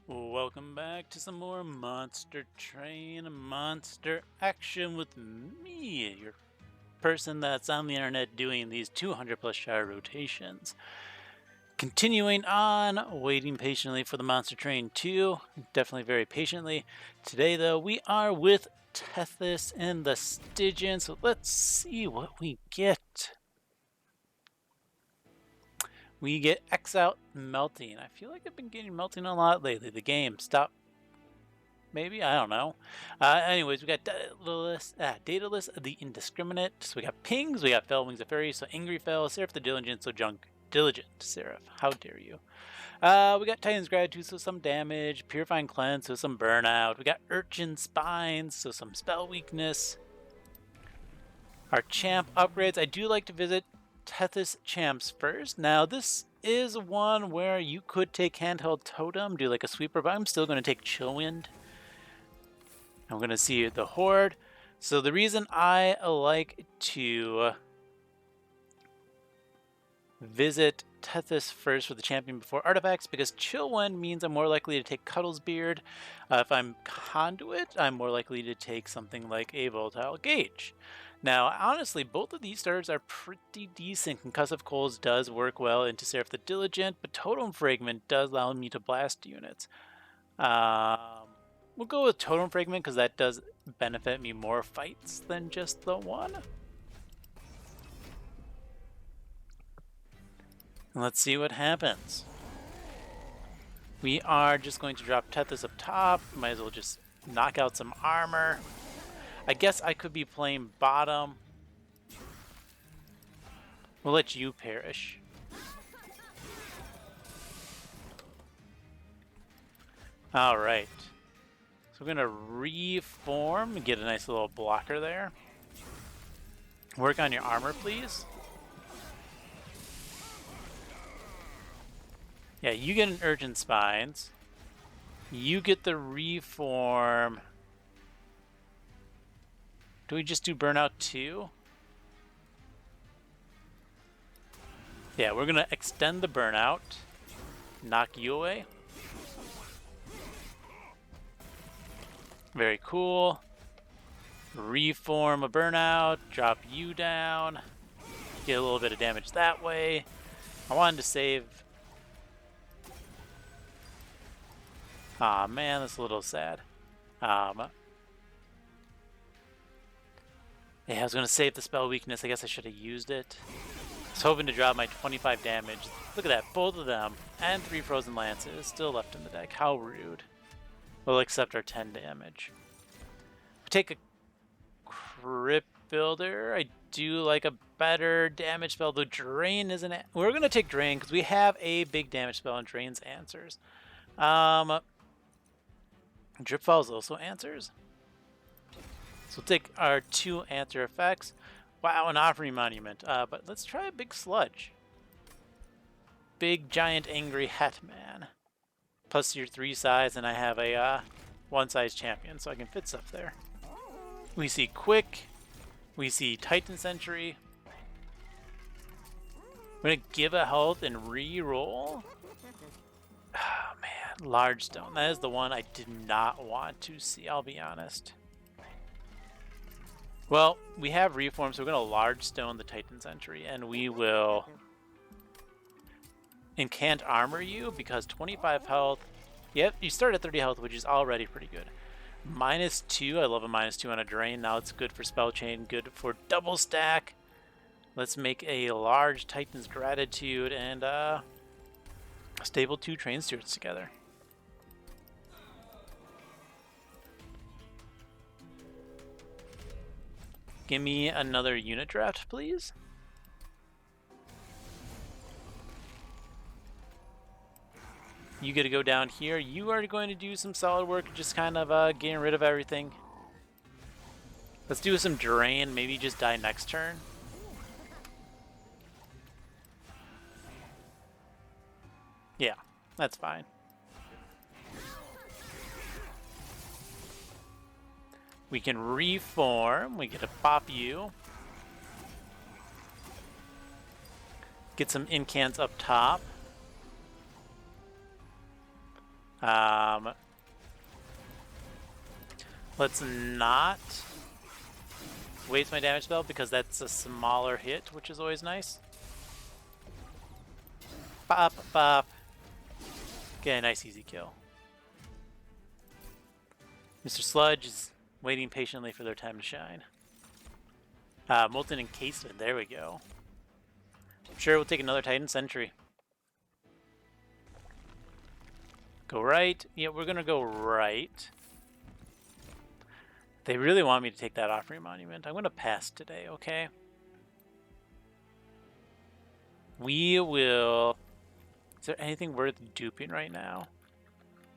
Welcome back to some more Monster Train Monster action with me, your person that's on the internet doing these 200 plus shard rotations. Continuing on, waiting patiently for the Monster Train 2, definitely very patiently. Today though, we are with Tethys and the Stygian, so let's see what we get. We get X out melting. I feel like I've been getting melting a lot lately. The game stopped. Maybe? I don't know. Anyways, we got Daedalus the Indiscriminate. So we got Pings, we got Fell Wings of Fury, so Angry Fell, Seraph the Diligent, so Diligent Seraph. How dare you? We got Titan's Gratitude, so some damage, Purifying Cleanse, so some burnout. We got Urchin Spines, so some spell weakness. Our champ upgrades. I do like to visit Tethys champs first. Now, this is one where you could take Handheld Totem, do like a sweeper, but I'm still going to take Chillwind. I'm going to see the Horde. So the reason I like to visit Tethys first for the champion before artifacts, because Chillwind means I'm more likely to take Cuddle's Beard. If I'm Conduit, I'm more likely to take something like a Volatile Gauge. Now, honestly, both of these starters are pretty decent. Concussive Coals does work well into Seraph the Diligent, but Totem Fragment does allow me to blast units. We'll go with Totem Fragment because that does benefit me more fights than just the one. And let's see what happens. We are just going to drop Tethys up top. Might as well just knock out some armor. I guess I could be playing bottom. We'll let you perish. Alright. So we're going to reform and get a nice little blocker there. Work on your armor, please. Yeah, you get an Urgent Spines. You get the reform. Do we just do Burnout too? Yeah, we're going to extend the Burnout. Knock you away. Very cool. Reform a Burnout. Drop you down. Get a little bit of damage that way. I wanted to save. Aw, man, that's a little sad. Yeah, I was going to save the spell weakness. I guess I should have used it. I was hoping to drop my 25 damage. Look at that, both of them. And 3 Frozen Lances still left in the deck. How rude. We'll accept our 10 damage. We take a Crypt Builder. I do like a better damage spell, though Drain isn't. We're going to take Drain because we have a big damage spell and Drain's answers. Dripfall is also answers. So we'll take our 2 answer effects. Wow, an Offering Monument. But let's try a big Sludge. Big, giant, angry Hetman. Plus your 3 size, and I have a 1 size champion, so I can fit stuff there. We see Quick. We see Titan Sentry. We're going to give a health and re-roll. Oh, man. Large Stone. That is the one I did not want to see, I'll be honest. Well, we have Reform, so we're going to Large Stone the Titan Sentry, and we will Incant Armor you because 25 health. Yep, you start at 30 health, which is already pretty good. -2, I love a -2 on a Drain. Now it's good for Spell Chain, good for Double Stack. Let's make a large Titan's Gratitude and stable 2 Train Stewards together. Give me another unit draft, please. You get to go down here. You are going to do some solid work, just kind of getting rid of everything. Let's do some Drain, maybe just die next turn. Yeah, that's fine. We can reform. We get to pop you. Get some incants up top. Let's not waste my damage spell because that's a smaller hit, which is always nice. Pop, pop. Get a nice easy kill. Mr. Sludge is waiting patiently for their time to shine. Molten Encasement, there we go. Sure, we'll take another Titan Sentry. Go right. Yeah, we're gonna go right. They really want me to take that Offering Monument. I'm gonna pass today, okay? We will... Is there anything worth duping right now?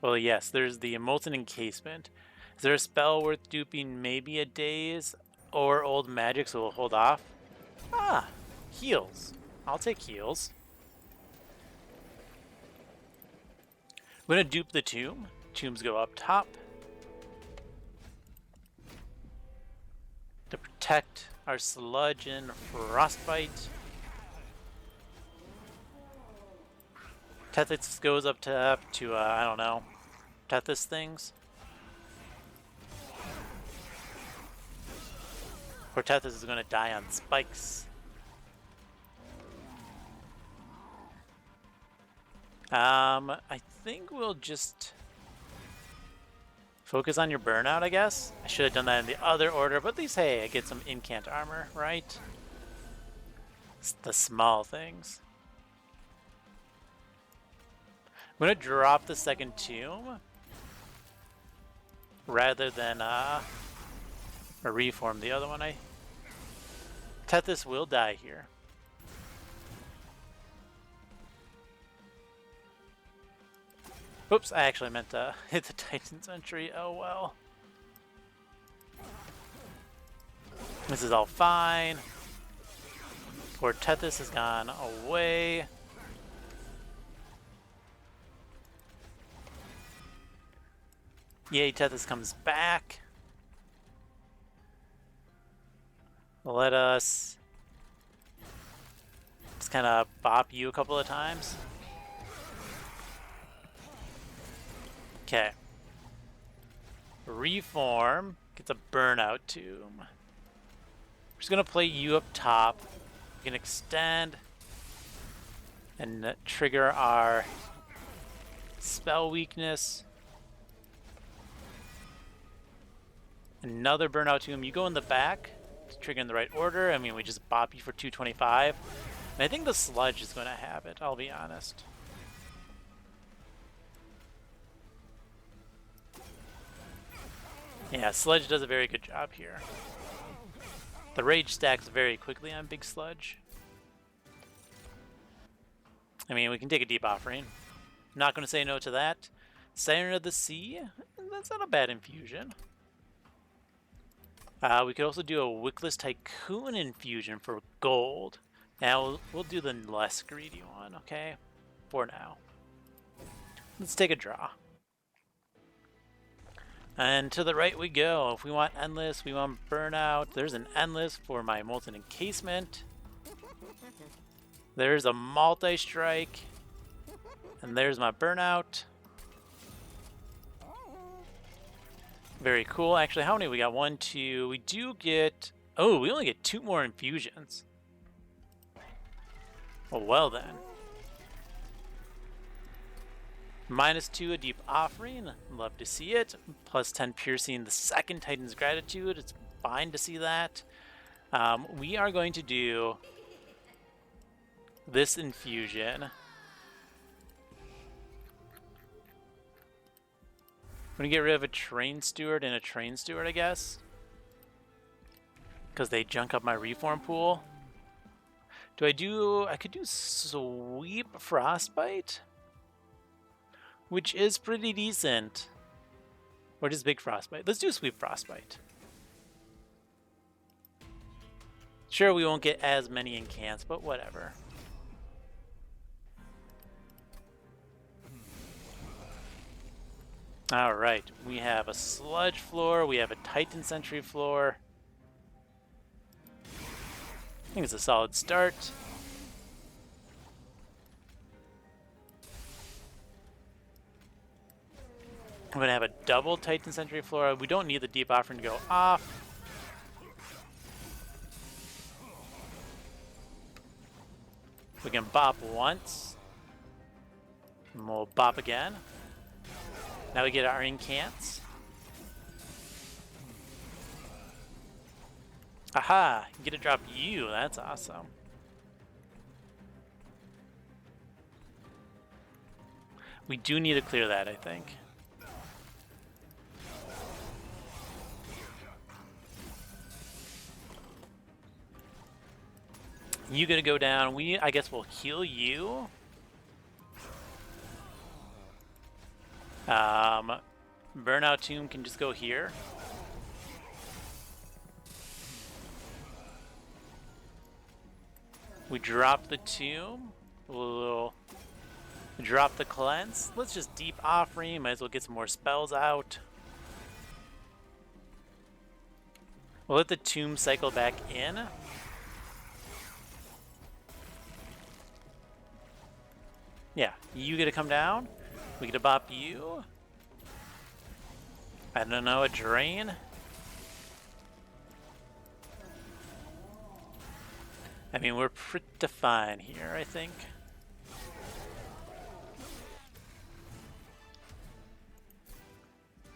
Well, yes, there's the Molten Encasement. Is there a spell worth duping? Maybe a Daze or Old Magic, so we'll hold off. Ah, heals. I'll take heals. I'm gonna dupe the Tomb. Tombs go up top. To protect our Sludge and Frostbite. Tethys goes up to I don't know, Tethys things. Or Tethys is going to die on spikes. I think we'll just focus on your burnout, I guess. I should have done that in the other order, but at least, hey, I get some incant armor, right? It's the small things. I'm going to drop the second Tomb rather than reform the other one. Tethys will die here. Oops, I actually meant to hit the Titan Sentry. Oh well. This is all fine. Poor Tethys has gone away. Yay, Tethys comes back. Let us just kind of bop you a couple of times. Okay. Reform gets a burnout tomb. We're just gonna play you up top. We can extend and trigger our spell weakness. Another burnout tomb. You go in the back to trigger in the right order. I mean, we just bop you for 225. And I think the Sludge is going to have it, I'll be honest. Yeah, Sludge does a very good job here. The Rage stacks very quickly on Big Sludge. I mean, we can take a Deep Offering. Not going to say no to that. Siren of the Sea? That's not a bad infusion. We could also do a Wickless Tycoon infusion for gold. Now we'll do the less greedy one, okay? For now. Let's take a draw. And to the right we go. If we want Endless, we want Burnout. There's an Endless for my Molten Encasement. There's a Multi-Strike. And there's my Burnout. Very cool. Actually, how many we got? 1, 2. We do get... Oh, we only get 2 more infusions. Well then. -2 a Deep Offering. Love to see it. +10 Piercing the second Titan's Gratitude. It's fine to see that. We are going to do this infusion. I'm going to get rid of a Train Steward and a Train Steward, I guess. Because they junk up my reform pool. I could do Sweep Frostbite? Which is pretty decent. Or just Big Frostbite. Let's do Sweep Frostbite. Sure, we won't get as many incants, but whatever. Alright, we have a Sludge floor, we have a Titan Sentry floor. I think it's a solid start. I'm gonna have a double Titan Sentry Flora. We don't need the Deep Offering to go off. We can bop once. And we'll bop again. Now we get our incants. Aha! You get to drop you. That's awesome. We do need to clear that, I think. You gonna go down. I guess we'll heal you. Burnout Tomb can just go here. We drop the Tomb. We'll drop the Cleanse. Let's just Deep Offering. Might as well get some more spells out. We'll let the Tomb cycle back in. Yeah, you get to come down. We get to bop you. I don't know, a drain. I mean, we're pretty fine here, I think.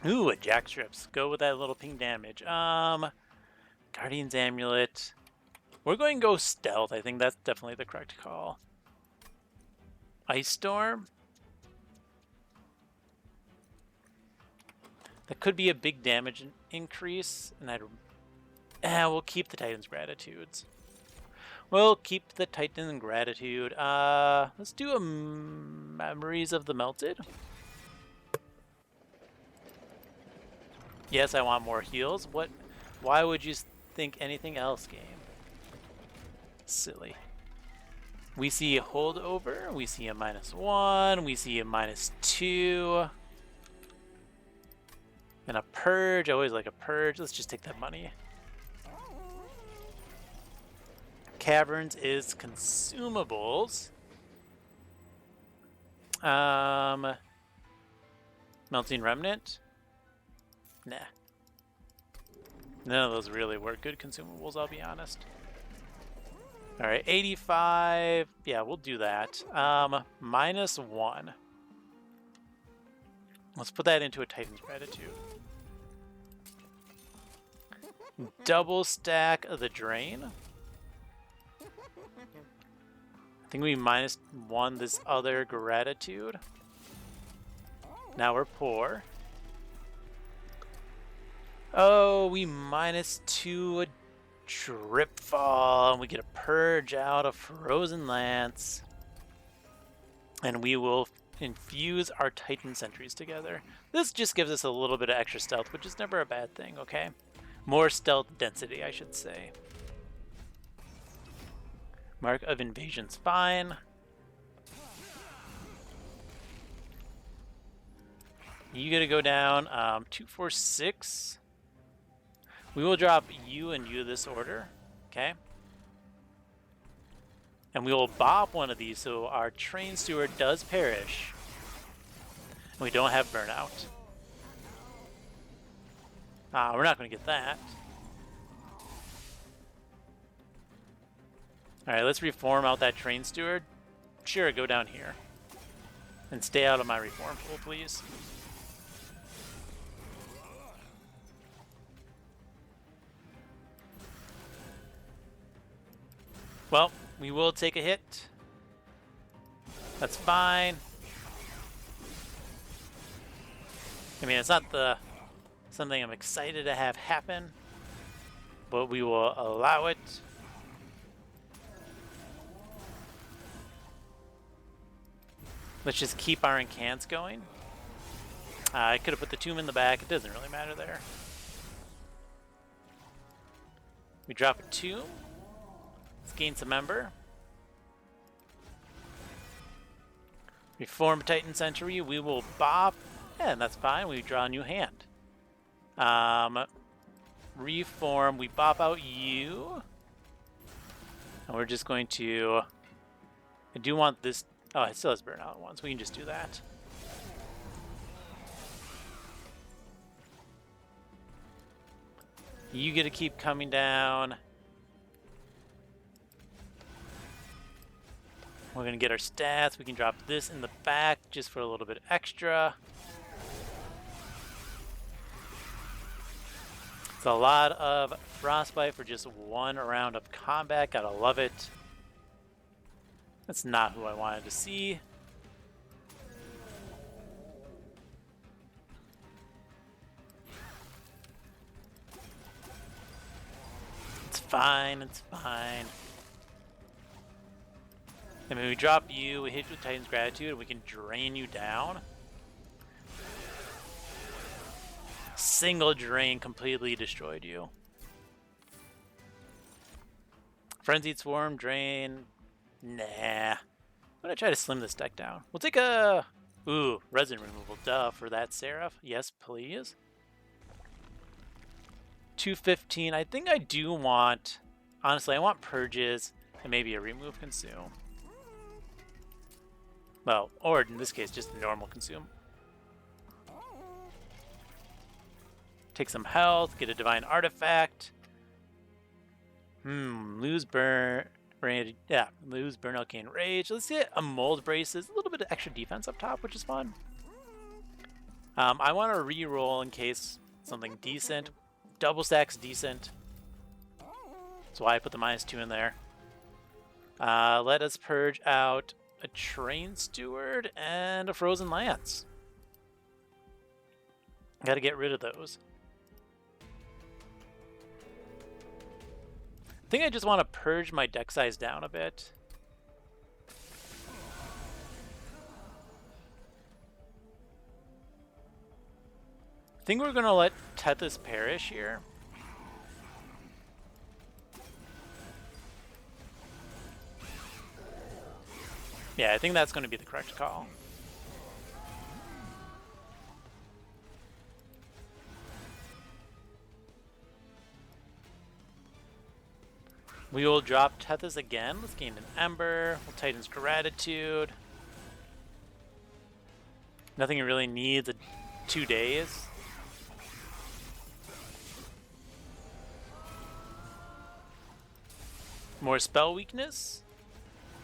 Ooh, a Jack Strips. Go with that little ping damage. Guardian's Amulet. We're going to go Stealth. I think that's definitely the correct call. Ice Storm. That could be a big damage increase, and we'll keep the Titan's Gratitudes. We'll keep the Titan's Gratitude. Let's do a Memories of the Melted. Yes, I want more heals. What? Why would you think anything else, game? Silly. We see a holdover. We see a -1. We see a -2. And a purge. I always like a purge. Let's just take that money. Caverns is consumables. Melting Remnant. Nah. None of those really were good consumables, I'll be honest. Alright, 85. Yeah, we'll do that. -1. Let's put that into a Titan's Gratitude. Double stack of the Drain. I think we -1 this other Gratitude. Now we're poor. Oh, we -2 a Dripfall, and we get a Purge out of Frozen Lance. And we will infuse our Titan Sentries together. This just gives us a little bit of extra stealth, which is never a bad thing, okay? More stealth density, I should say. Mark of Invasion's fine. You gotta go down 2, 4, 6. We will drop you and you this order, okay? And we will bop one of these so our Train Steward does perish. And we don't have burnout. We're not going to get that. Alright, let's reform out that Train Steward. Sure, go down here. And stay out of my reform pool, please. Well, we will take a hit. That's fine. I mean, it's not something I'm excited to have happen, but we will allow it. Let's just keep our incants going. I could have put the tomb in the back. It doesn't really matter there. We drop a tomb. Let's gain some ember. Reform Titan Sentry. We will bop. And that's fine. We draw a new hand. Reform. We bop out you. And we're just going to... I do want this... Oh, it still has burnout once. We can just do that. You get to keep coming down. We're going to get our stats. We can drop this in the back just for a little bit extra. It's a lot of frostbite for just one round of combat. Gotta love it. That's not who I wanted to see. It's fine, it's fine. I mean, we drop you, we hit you with Titan's Gratitude, and we can drain you down. Single drain completely destroyed you. Frenzied Swarm, drain. Nah. I'm gonna try to slim this deck down. We'll take a... Ooh, resin removal, duh, for that Seraph. Yes, please. 215. I think I do want... Honestly, I want Purges and maybe a Remove Consume. Well, or in this case, just a normal Consume. Take some health, get a Divine Artifact. Lose burn... Yeah, lose Burnout, gain Rage. Let's get a Mold Braces, a little bit of extra defense up top, which is fun. I want to re-roll in case something decent. Double stack's decent. That's why I put the -2 in there. Let us purge out a Train Steward and a Frozen Lance. Got to get rid of those. I think I just want to purge my deck size down a bit. I think we're going to let Tethys perish here. Yeah, I think that's going to be the correct call. We will drop Tethys again. Let's gain an Ember. We'll Titan's Gratitude. Nothing really needs 2 days. More spell weakness.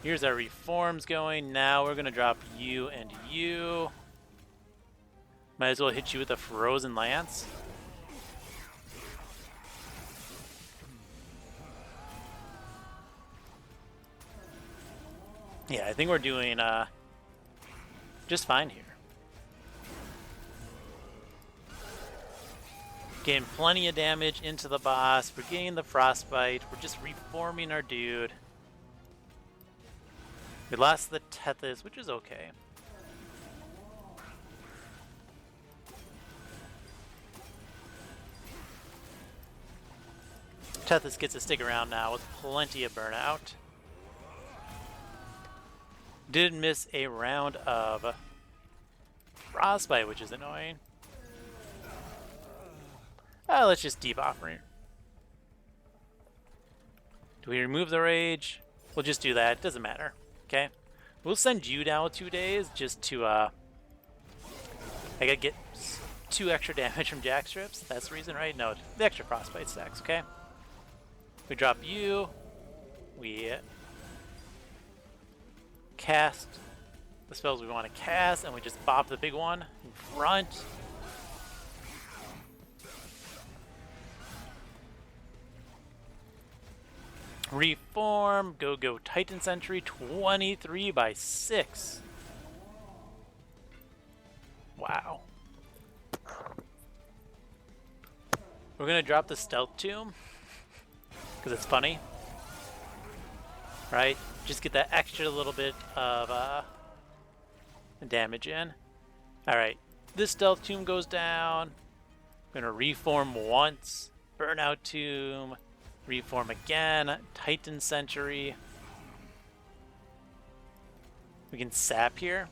Here's our reforms going. Now we're going to drop you and you. Might as well hit you with a Frozen Lance. Yeah, I think we're doing just fine here. Getting plenty of damage into the boss. We're getting the Frostbite. We're just reforming our dude. We lost the Tethys, which is okay. Tethys gets to stick around now with plenty of burnout. Did miss a round of Frostbite, which is annoying. Let's just debuff her. Do we remove the rage? We'll just do that. Doesn't matter. Okay. We'll send you down with 2 days just to I gotta get 2 extra damage from Jack Strips. That's the reason, right? No, the extra Frostbite stacks. Okay. We drop you. We cast the spells we want to cast, and we just bop the big one in front. Reform, go Titan Sentry, 23 by 6. Wow. We're gonna drop the Stealth Tomb because it's funny, right? Just get that extra little bit of damage in. All right, this Stealth Tomb goes down. I'm gonna reform once, Burnout Tomb. Reform again, Titan Sentry. We can sap here.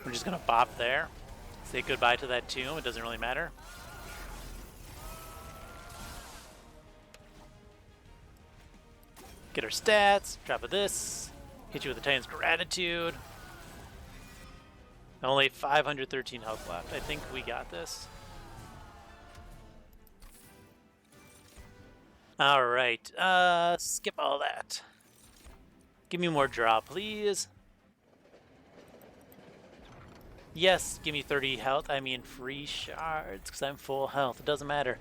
We're just gonna bop there. Say goodbye to that tomb, it doesn't really matter. Get our stats, drop of this, hit you with the Titan's Gratitude. Only 513 health left. I think we got this. Alright, skip all that. Give me more draw, please. Yes, give me 30 health. I mean free shards, because I'm full health. It doesn't matter.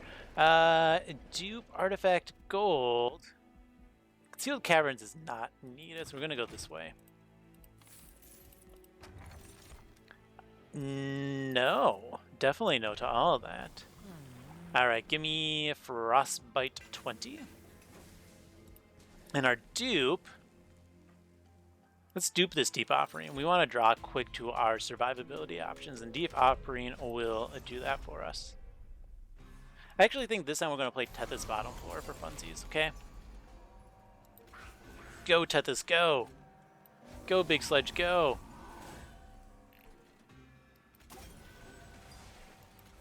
Dupe, artifact, gold. Concealed caverns is not needed, so we're going to go this way. No, definitely no to all of that. Alright, give me Frostbite 20. And our dupe, let's dupe this Deep Offering. We want to draw quick to our survivability options, and Deep Offering will do that for us. I actually think this time we're going to play Tethys bottom floor for funsies, okay? Go, Tethys, go! Go, Big Sledge, go!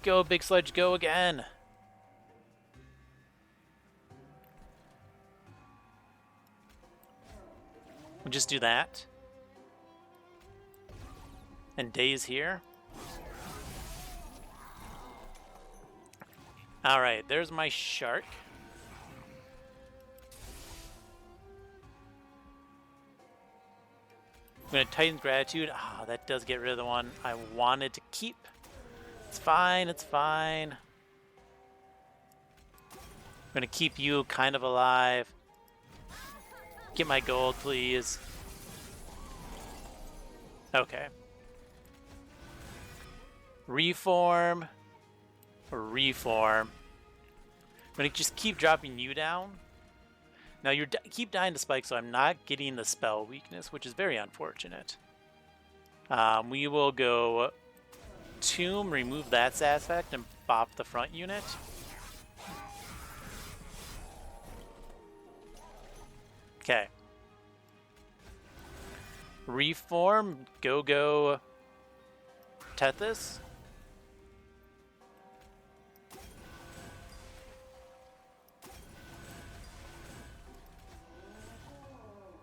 Go, Big Sledge, go again! We'll just do that. And Day's here. Alright, there's my shark. I'm going to Titan's Gratitude. Ah, that does get rid of the one I wanted to keep. It's fine, it's fine. I'm going to keep you kind of alive. Get my gold, please. Okay. Reform. Reform. I'm going to just keep dropping you down. Now you keep dying to spike, so I'm not getting the spell weakness, which is very unfortunate. We will go Tomb, remove that stat effect, and bop the front unit. Okay. Reform, go Tethys.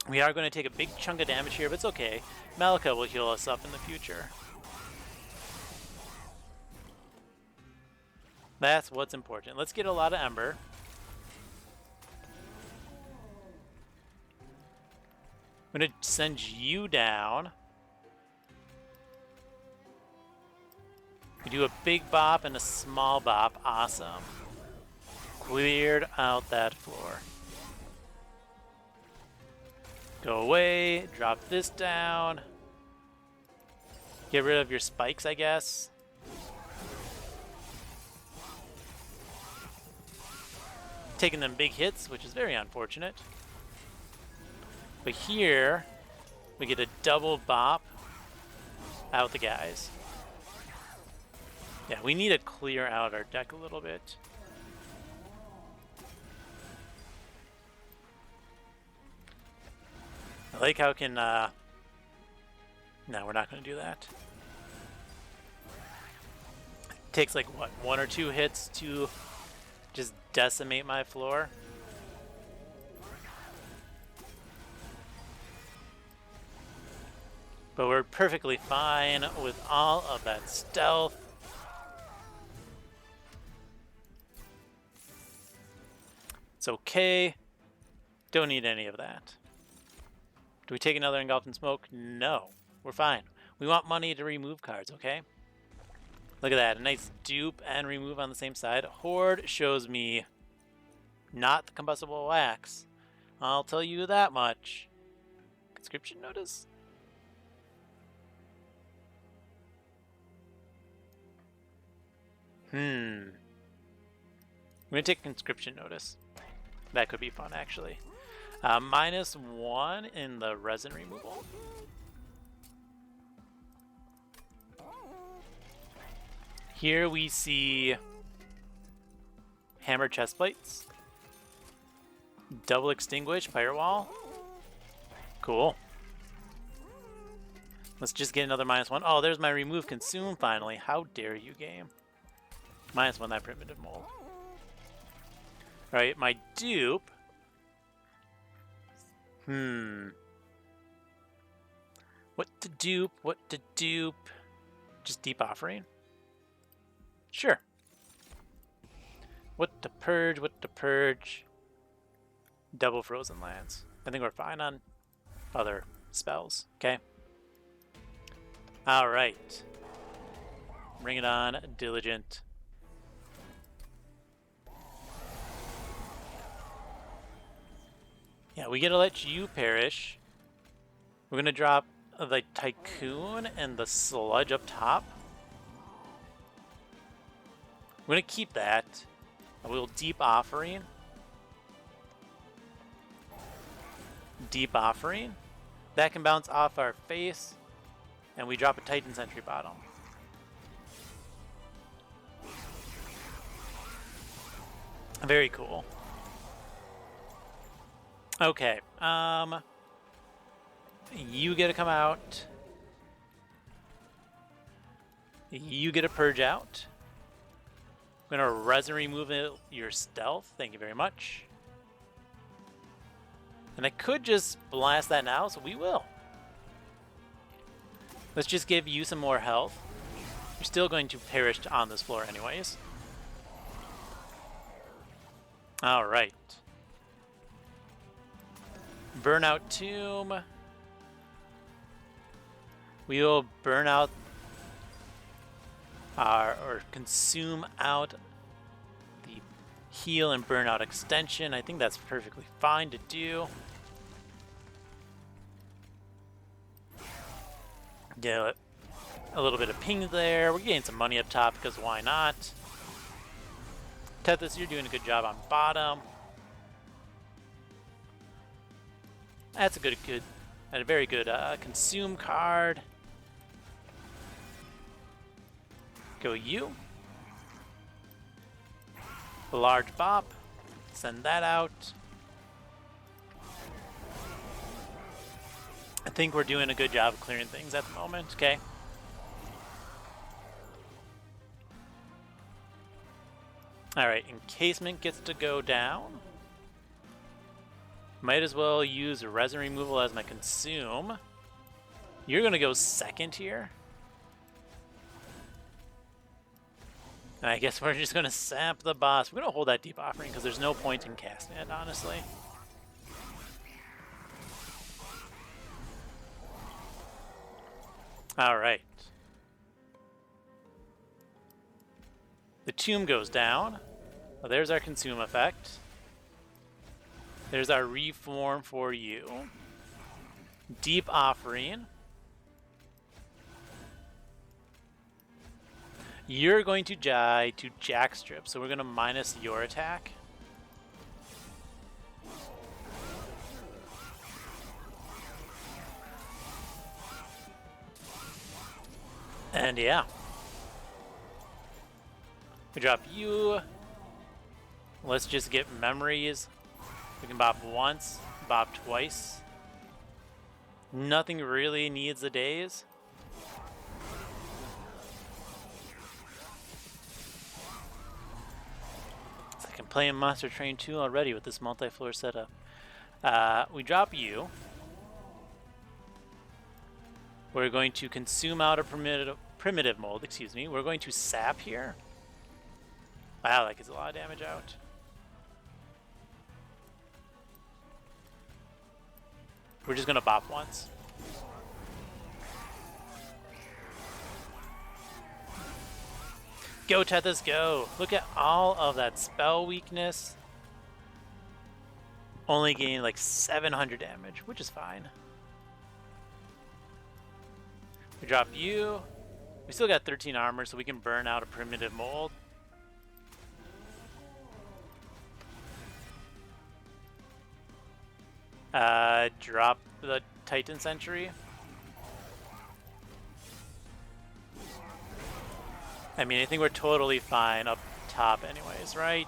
We are going to take a big chunk of damage here, but it's okay. Malika will heal us up in the future. That's what's important. Let's get a lot of Ember. I'm going to send you down. We do a big bop and a small bop. Awesome. Cleared out that floor. Go away, drop this down. Get rid of your spikes, I guess. Taking them big hits, which is very unfortunate. But here, we get a double bop out the guys. Yeah, we need to clear out our deck a little bit. I like how it can, no, we're not going to do that. It takes like, what, 1 or 2 hits to just decimate my floor. But we're perfectly fine with all of that stealth. It's okay. Don't need any of that. Do we take another Engulfed in Smoke? No. We're fine. We want money to remove cards, okay? Look at that. A nice dupe and remove on the same side. Horde shows me not the combustible wax. I'll tell you that much. Conscription notice? I'm going to take conscription notice. That could be fun, actually. -1 in the resin removal. Here we see hammer chest plates. Double extinguish firewall. Cool. Let's just get another -1. Oh, there's my remove consume finally. How dare you, game. -1 that primitive mole. Alright, my dupe. What to dupe? What to dupe? Just Deep Offering? Sure. What to purge, what to purge. Double Frozen Lands. I think we're fine on other spells, okay? Alright. Bring it on, Diligent. Yeah, we gotta let you perish. We're gonna drop the Tycoon and the Sludge up top. We're gonna keep that. We'll Deep Offering. Deep Offering. That can bounce off our face, and we drop a Titan Sentry bottom. Very cool. Okay, you get to come out. You get to purge out. I'm gonna resin remove your stealth. Thank you very much. And I could just blast that now, so we will. Let's just give you some more health. You're still going to perish on this floor anyways. Alright. Burnout Tomb. We will burn out or consume out the heal and burnout extension. I think that's perfectly fine to do. Get a little bit of ping there. We're getting some money up top because why not? Tethys, you're doing a good job on bottom. That's a very good consume card. Go you. A large bop. Send that out. I think we're doing a good job of clearing things at the moment, okay? Alright, Encasement gets to go down. Might as well use resin removal as my consume. You're gonna go second here. And I guess we're just gonna sap the boss. We're gonna hold that Deep Offering because there's no point in casting it, honestly. Alright. The Tomb goes down. Well, there's our consume effect. There's our reform for you. Deep Offering. You're going to die to Jackstrip, so we're going to minus your attack. And yeah. We drop you. Let's just get memories. We can bop once, bop twice. Nothing really needs the days. It's like I'm playing Monster Train 2 already with this multi-floor setup. We drop you. We're going to consume out a primitive mold, excuse me. We're going to sap here. Wow, that gets a lot of damage out. We're just gonna bop once. Go, Tethys, go! Look at all of that spell weakness. Only gain like 700 damage, which is fine. We drop you. We still got 13 armor, so we can burn out a primitive mold. Drop the Titan Sentry. I mean, I think we're totally fine up top anyways, right?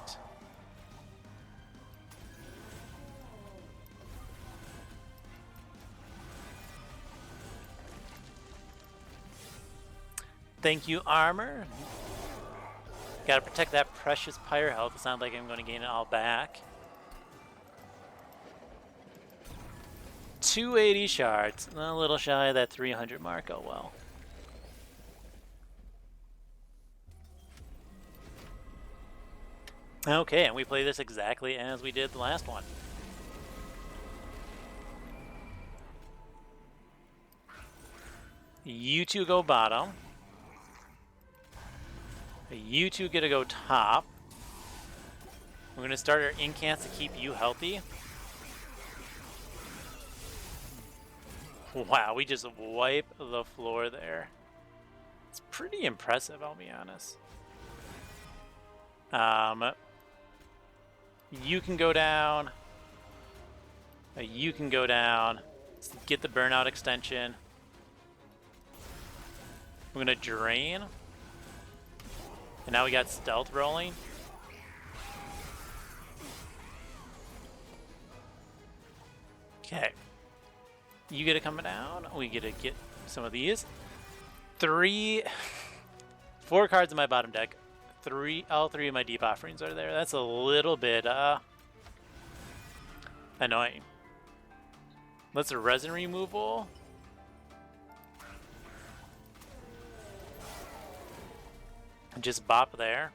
Thank you, armor. Gotta protect that precious pyre health. It's not like I'm going to gain it all back. 280 shards. A little shy of that 300 mark. Oh well. Okay, and we play this exactly as we did the last one. You two go bottom. You two get to go top. We're going to start our incants to keep you healthy. Wow, we just wipe the floor there. It's pretty impressive, I'll be honest. You can go down. You can go down. Let's get the burnout extension. We're going to drain. And now we got stealth rolling. Okay. You get to come down. We get to get some of these. 4 cards in my bottom deck. All 3 of my deep offerings are there. That's a little bit annoying. Let's resin removal. Just bop there.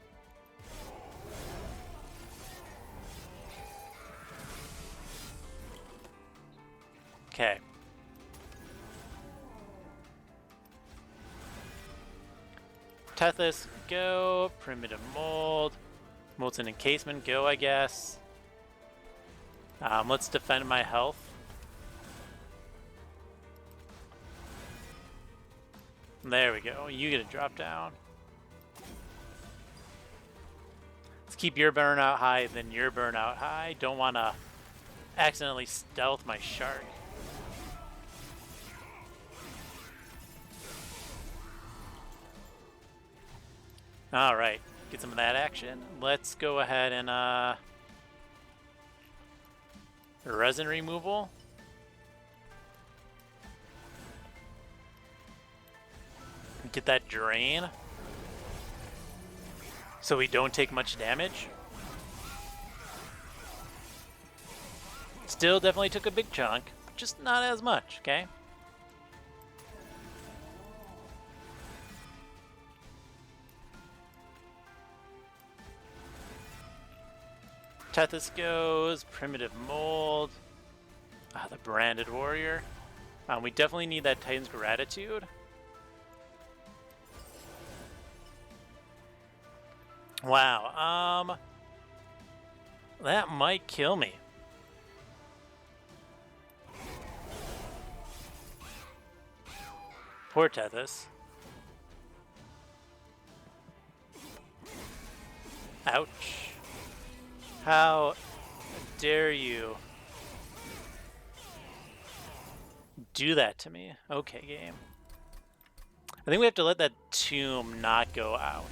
Okay. Tethys, go. Primitive Mold. Molten Encasement, go, I guess. Let's defend my health. There we go. You get a drop down. Let's keep your burnout high, then your burnout high. Don't want to accidentally stealth my shark. All right, get some of that action. Let's go ahead and resin removal. Get that drain so we don't take much damage. Still definitely took a big chunk, but just not as much, okay? Tethys goes, Primitive Mold. The Branded Warrior. We definitely need that Titan's Gratitude. Wow, that might kill me. Poor Tethys. Ouch. How dare you do that to me? Okay, game. I think we have to let that tomb not go out.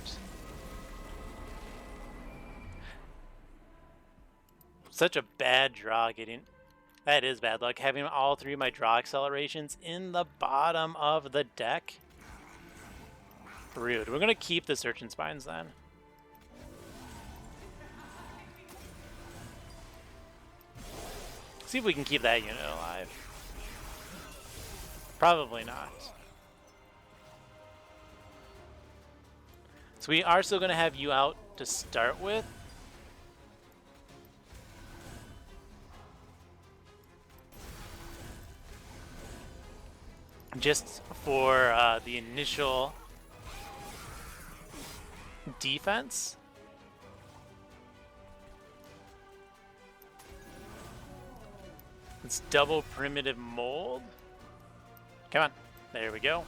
Such a bad draw getting... That is bad luck, having all 3 of my draw accelerations in the bottom of the deck. Rude. We're going to keep the Searching Spines then. See if we can keep that unit alive. Probably not. So we are still going to have you out to start with. Just for the initial defense. Let's double Primitive Mold. Come on. There we go.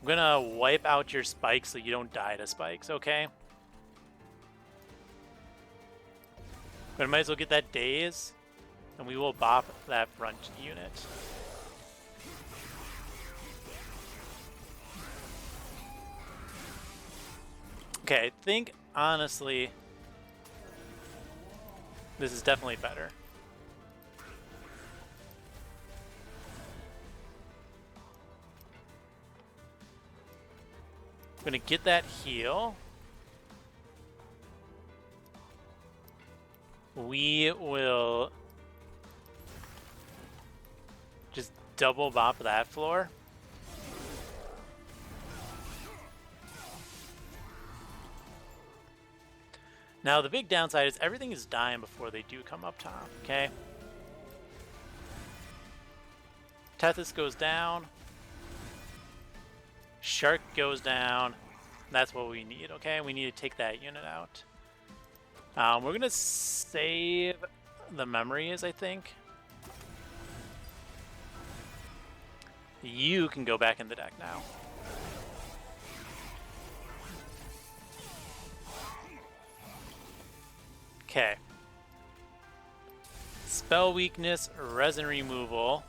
I'm gonna wipe out your spikes so you don't die to spikes, okay? But I might as well get that Daze, and we will bop that front unit. Okay, I think, honestly, this is definitely better. I'm gonna get that heal. We will just double bop that floor. Now, the big downside is everything is dying before they do come up top, okay? Tethys goes down. Shark goes down. That's what we need, okay? We need to take that unit out. We're going to save the memories, I think. You can go back in the deck now. Okay. Spell weakness, resin removal.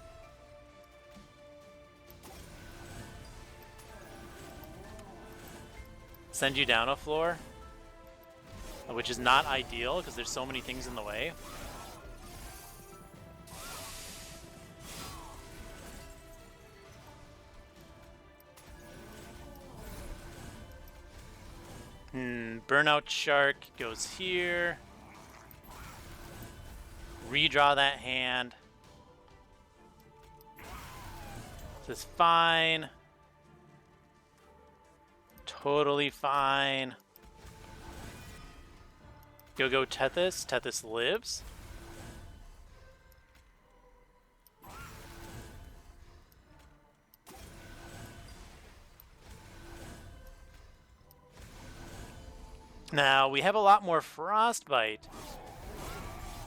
Send you down a floor, which is not ideal because there's so many things in the way. Burnout Shark goes here. Redraw that hand. This is fine. Totally fine. Go Tethys. Tethys lives. Now, we have a lot more Frostbite,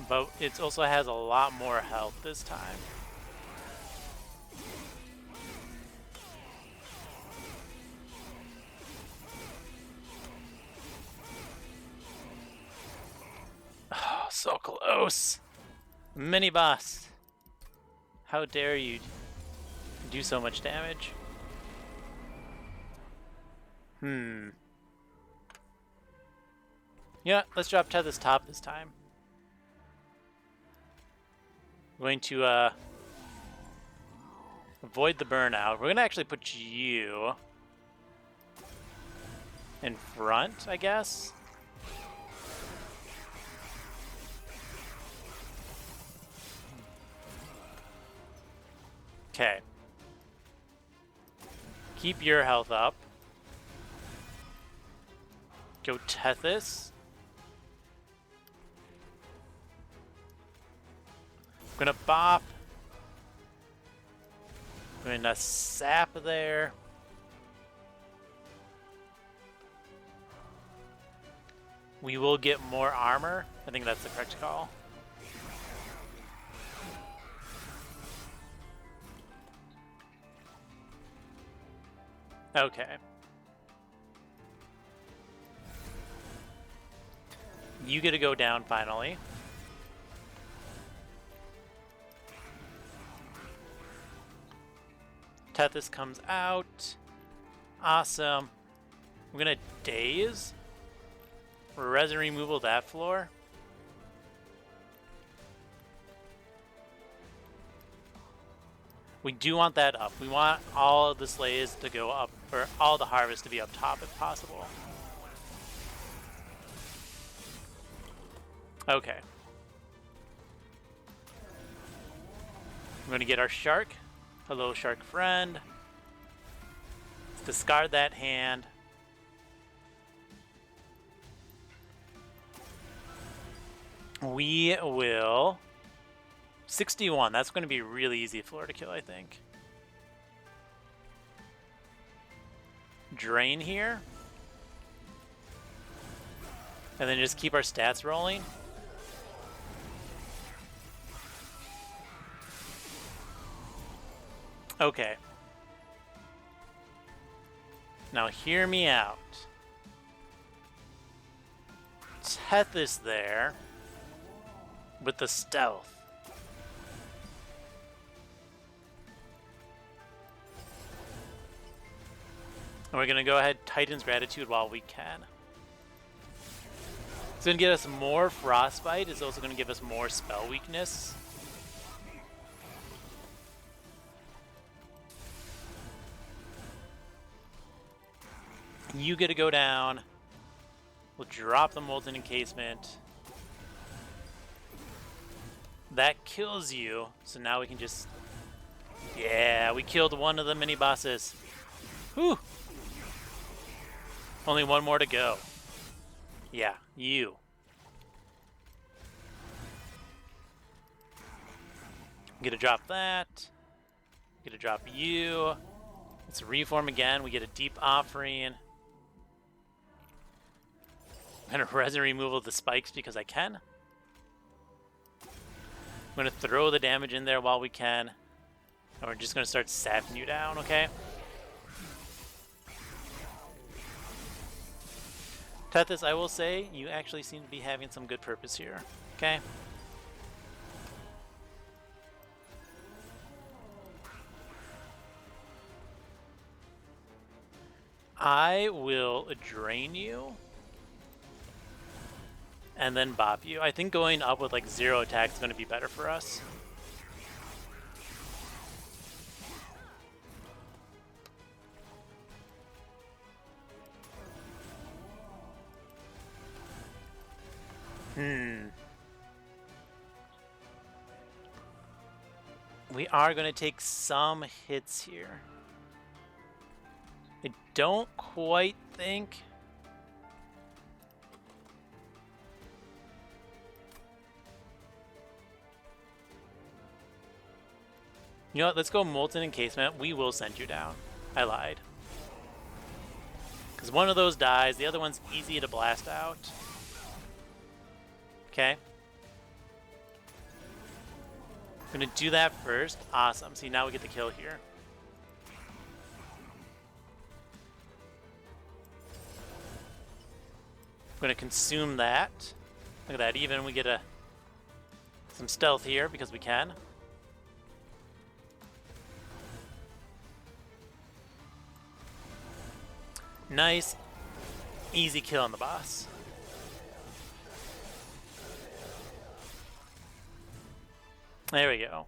but it also has a lot more health this time. Oh, so close. Mini boss. How dare you do so much damage? Yeah, let's drop Tethys top this time. We're going to avoid the burnout. We're going to actually put you in front, I guess. Okay. Keep your health up. Go Tethys. I'm gonna bop. I'm gonna sap there. We will get more armor. I think that's the correct call. Okay. You get to go down finally. Tethys comes out. Awesome. We're gonna daze. Resin removal that floor. We do want that up. We want all of the slays to go up, or all the harvest to be up top if possible. Okay. We're gonna get our shark. Hello, shark friend. Let's discard that hand. We will 61. That's going to be really easy floor to kill, I think. Drain here. And then just keep our stats rolling. Okay. Now hear me out. Tethys there with the stealth. And we're going to go ahead Titan's Gratitude while we can. It's going to get us more Frostbite. It's also going to give us more spell weakness. You get to go down. We'll drop the Molten Encasement. That kills you. So now we can just... Yeah, we killed one of the mini-bosses. Whew! Only one more to go. Yeah, you. Get to drop that. Get to drop you. Let's reform again. We get a deep offering. I'm going to resin removal the spikes because I can. I'm going to throw the damage in there while we can. And we're just going to start sapping you down, okay? Tethys, I will say, you actually seem to be having some good purpose here, okay? I will drain you and then bop you. I think going up with like 0 attack is going to be better for us. We are going to take some hits here. I don't quite think... You know what? Let's go Molten Encasement. We will send you down. I lied. Because one of those dies. The other one's easy to blast out. Okay. I'm going to do that first. Awesome. See, now we get the kill here. I'm going to consume that. Look at that. Even we get some stealth here because we can. Nice, easy kill on the boss. There we go.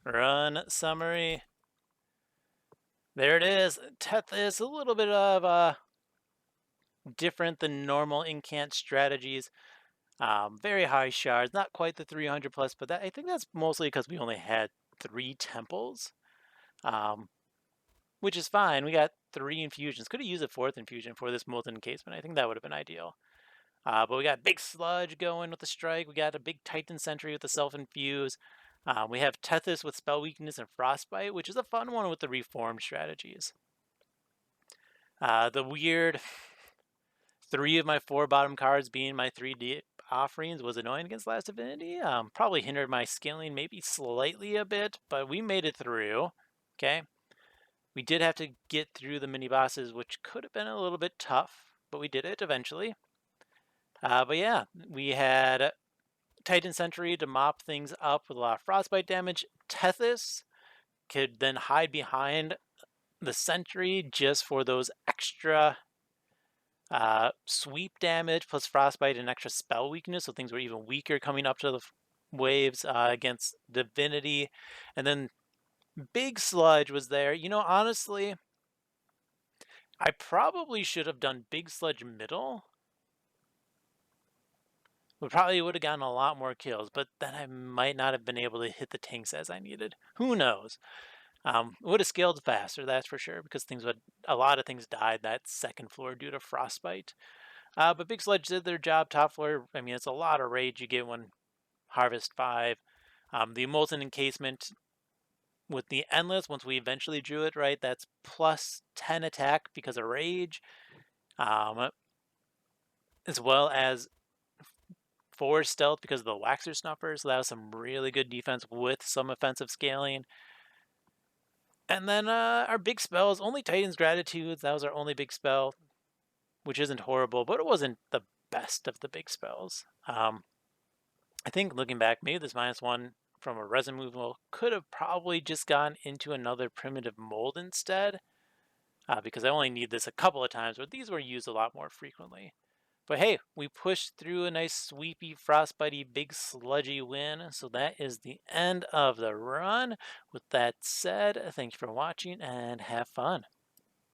Run summary. There it is. Tethys, a little bit of different than normal incant strategies. Very high shards, not quite the 300 plus, but I think that's mostly because we only had 3 temples, which is fine. We got 3 infusions. Could have used a 4th infusion for this Molten Encasement. I think that would have been ideal. But we got Big Sludge going with the strike. We got a big Titan Sentry with the self-infuse. We have Tethys with Spell Weakness and Frostbite, which is a fun one with the reformed strategies. The weird 3 of my 4 bottom cards being my 3D offerings was annoying against Last Divinity. Probably hindered my scaling maybe slightly a bit, but we made it through. Okay. We did have to get through the mini bosses, which could have been a little bit tough, but we did it eventually. But yeah, we had Titan Sentry to mop things up with a lot of frostbite damage. Tethys could then hide behind the Sentry just for those extra sweep damage plus frostbite and extra spell weakness, so things were even weaker coming up to the waves against Divinity. And then Big Sludge was there. You know, honestly, I probably should have done Big Sludge middle. We probably would have gotten a lot more kills, but then I might not have been able to hit the tanks as I needed. Who knows? Would have scaled faster, that's for sure, because a lot of things died that second floor due to frostbite. But Big Sludge did their job. Top floor, I mean, it's a lot of rage you get when Harvest 5. The Molten Encasement with the Endless, once we eventually drew it, right, that's plus 10 attack because of rage, as well as 4 stealth because of the Waxer Snuffer, so that was some really good defense with some offensive scaling. And then our big spells, only Titan's Gratitude, that was our only big spell, which isn't horrible, but it wasn't the best of the big spells. I think looking back, maybe this -1 from a resin removal could have probably just gone into another primitive mold instead, because I only need this a couple of times, but these were used a lot more frequently. But hey, we pushed through a nice sweepy, frostbitey, big sludgy win, so that is the end of the run. With that said, thank you for watching and have fun.